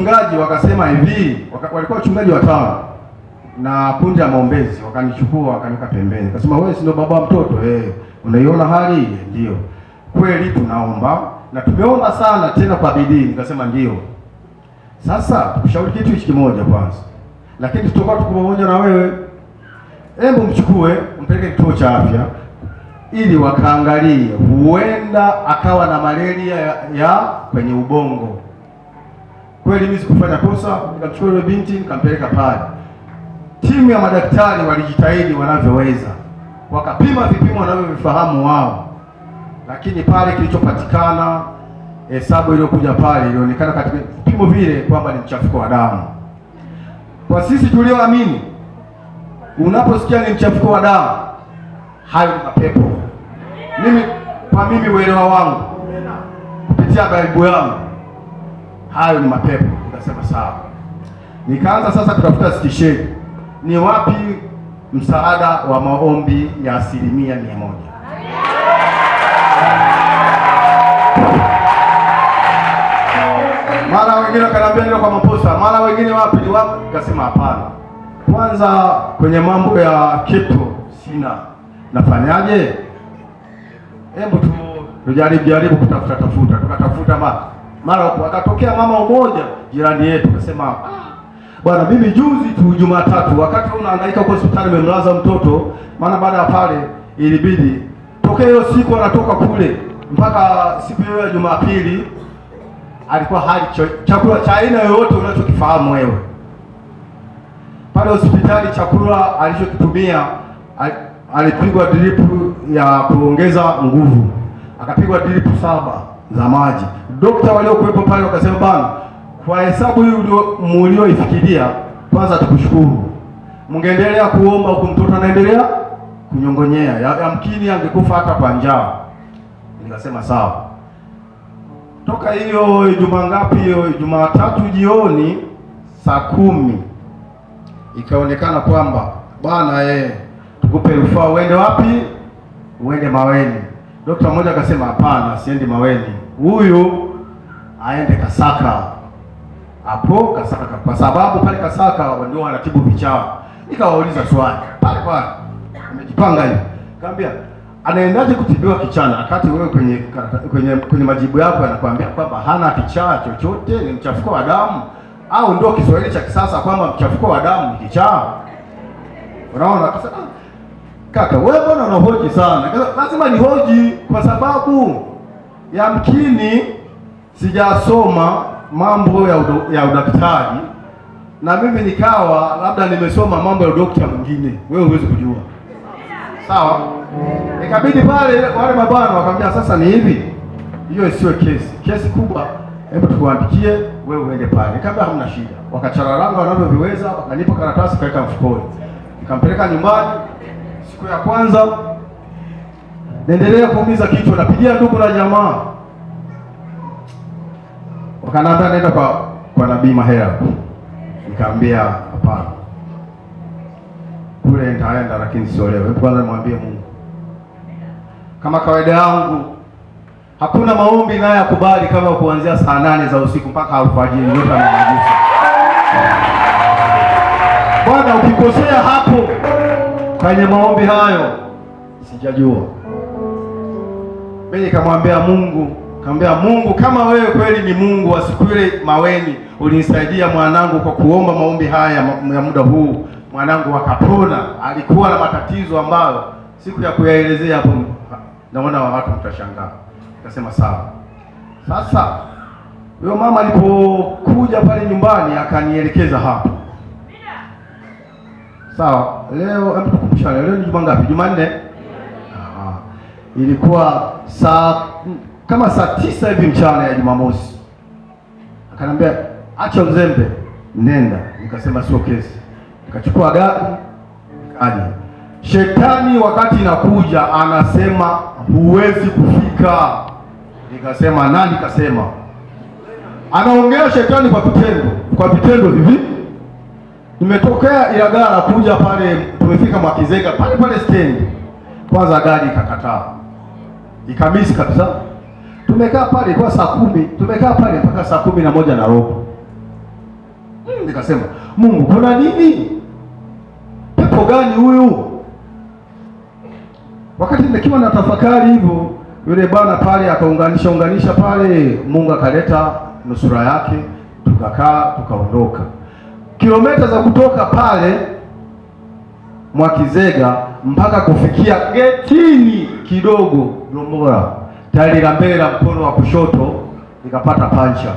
wachungaji wakasema hivi, walikuwa wachungaji watano na kundi la maombezi, wakanichukua wakaniweka pembeni, akasema wewe si ndo baba mtoto unaiona hali ile? Ndio kweli, tunaomba na tumeomba sana tena kwa bidii. Nikasema ndio. Sasa tukushauri kitu hichi kimoja kwanza, lakini tutakuwa tuko pamoja na wewe, hebu mchukue mpeleke kituo cha afya ili wakaangalie, huenda akawa na malaria ya kwenye ubongo. Kweli mimi sikufanya kosa, nikamchukua yule binti nikampeleka pale. Timu ya madaktari walijitahidi wanavyoweza, wakapima vipimo wanavyovifahamu wao, lakini pale kilichopatikana, hesabu iliyokuja pale ilionekana katika vipimo vile kwamba ni mchafuko wa damu. Kwa sisi tulioamini, unaposikia ni mchafuko wa damu, hayo ni mapepo. Mimi uelewa wangu kupitia Biblia yangu, hayo ni mapepo. Nikasema sawa. Nikaanza sasa kutafuta stesheni, ni wapi msaada wa maombi ya 100%. Mara wengine wakaniambia ndio kwa maposa, mara wengine wapi ni wapi. Nikasema hapana, kwanza kwenye mambo ya kitu sina, nafanyaje? Hebu tujaribu kutafuta. Tukatafuta mara akatokea mama mmoja jirani yetu, akasema bwana, mimi juzi tu Jumatatu, wakati unahangaika kwa hospitali, umemlaza mtoto, maana baada ya pale ilibidi tokea hiyo siku anatoka kule mpaka siku hiyo ya Jumapili alikuwa hali chakula cha aina yoyote unachokifahamu wewe. Pale hospitali chakula alichokitumia, alipigwa dripu ya kuongeza nguvu, akapigwa dripu 7 za maji. Dokta waliokuwepo pale wakasema bana, kwa hesabu hii mlioifikiria, kwanza tukushukuru, mngeendelea kuomba huku mtoto anaendelea kunyongonyea, yamkini angekufa hata kwa njaa. Nikasema sawa. Toka hiyo Ijumaa ngapi, hiyo Jumatatu jioni saa 10 ikaonekana kwamba bwana tukupe rufaa, uende wapi? Uende Maweni. Dokta mmoja akasema hapana, siendi Maweni, huyu aende Kasaka. Hapo Kasaka, kwa sababu pale Kasaka ndio wanatibu vichaa. Nikawauliza swali pale, nimejipanga hivi, nikamwambia anaendaje kutibiwa kichana wakati wewe kwenye majibu yako anakuambia kwamba hana kichaa chochote, ni mchafuko wa damu? Au ndio Kiswahili cha kisasa kwamba mchafuko wa damu ni kichaa? Unaona? Akasema kaka, wewe mbona unahoji sana? Lazima nihoji kwa sababu yamkini sijasoma mambo ya udaktari, na mimi nikawa labda nimesoma mambo ya udokta mwingine, wewe huwezi kujua. Sawa? Ikabidi pale wale mabwana wakamwambia sasa ni hivi, hiyo isiwe kesi kubwa, hebu tukuandikie wewe uende pale. Nikamwambia hamna shida. Wakachararanga wanavyoviweza, wakanipa karatasi kaweka mfukoni. Nikampeleka nyumbani. Siku ya kwanza naendelea kuumiza kichwa, napigia ndugu na jamaa. Wakaniambia nenda kwa Nabii Mahera. Nikamwambia hapana, kule nitaenda lakini sio leo. Hebu kwanza nimwambie Mungu. Kama kawaida yangu, hakuna maombi naye akubali kama kuanzia saa 8 za usiku mpaka alfajiri yote anagusa. Bwana, ukikosea hapo kwenye maombi hayo sijajua. Mimi nikamwambia Mungu, kama wewe kweli ni Mungu wa siku ile Maweni, ulinisaidia mwanangu kwa kuomba maombi haya ya muda huu, mwanangu akapona. Alikuwa na matatizo ambayo siku ya kuyaelezea hapo naona watu mtashangaa. Nikasema sawa. Sasa huyo mama alipokuja pale nyumbani akanielekeza hapo. Sawa, leo tukumbushane, leo ni Jumaa ngapi? Jumanne. Ilikuwa kama saa 9 hivi mchana ya Jumamosi. Akaniambia acha uzembe, nenda. Nikasema sio kesi. Nikachukua gari kaja. Shetani wakati inakuja anasema huwezi kufika. Nikasema nani kasema? Anaongea shetani kwa vitendo hivi. Nimetokea Ilagala kuja pale, tumefika Mwakizega pale stendi. Kwanza gari ikakataa, ikamisi kabisa. Tumekaa pale kwa saa 10, tumekaa pale mpaka saa 11:15. nikasema, Mungu kuna nini? Pepo gani huyu? Wakati nikiwa na tafakari hivyo, yule bwana pale akaunganisha pale, Mungu akaleta nusura yake, tukakaa tukaondoka. Kilomita za kutoka pale Mwakizega mpaka kufikia getini kidogo Gombora, tairi la mbele la mkono wa kushoto nikapata pancha.